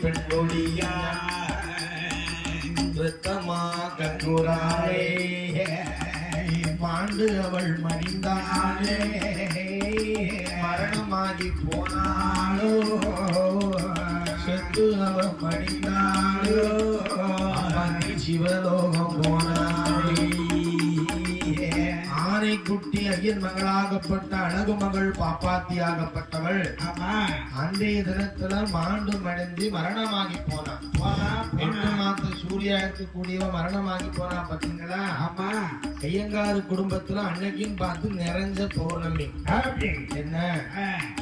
பெண்கொடியா ரத்தமாக குறாளே பாண்டு அவள் மடிந்தாளே மரணமாகி போனாளோ செத்து அவள் மடிந்தாளோ சிவலோகம் போனாளே ஆனைக்குட்டி ஐயன் மகளாகப்பட்ட அழகு மகள் பாப்பாத்தியாகப்பட்டவள் அன்றைய தினத்துல மாண்டு மடைந்து மரணமாகி போனான். 8 மாத சூர்யா இருக்கக்கூடியவ மரணமாகி போனா பாத்தீங்களா? ஆமா. ஐயங்காரு குடும்பத்துல அன்னைக்குன்னு பார்த்து நிறைஞ்ச பௌர்ணமி. என்ன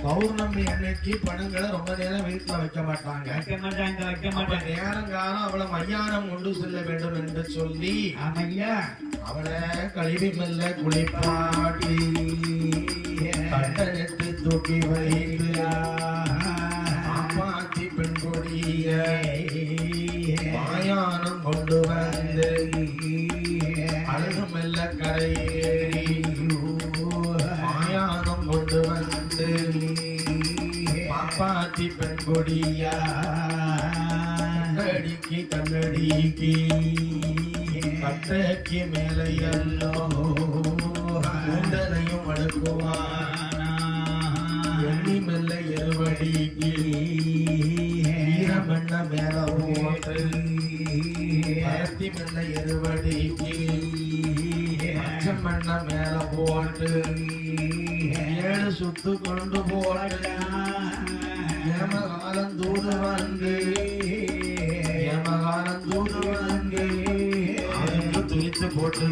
பௌர்ணமி அன்னைக்கு பணங்களை ரொம்ப நேரம் வீட்டுல வைக்க மாட்டாங்க. நேரங்காலம் அவளை மையானம் கொண்டு செல்ல வேண்டும் என்று சொல்லி அவளை கழிவு மெல்ல குளிப்பாட்டி கட்டணத்து தூக்கி வைத்து காப்பாத்தி பெண்கொடிய மாயானம் கொண்டு வந்து அழகு மெல்ல கரையேறி மாயானம் கொண்டு வந்து காப்பாத்தி பெண்கொடிய கண்ணடிக்கு கண்ணடிக்கு கட்டைக்கு மேலையல்லோ கூண்டலையும் அடுக்குவானா எண்ணி மெல்ல எருவடிக்கு ஈரமெண்ண மேல போட்டு பரத்தி மெல்ல எருவடிக்கு அச்சமெண்ண மேல போட்டு 7 சுத்து கொண்டு போட்டு ஏமகாலம் தூது வந்து ஏமகாலம் தூது வந்து துளித்து போட்டு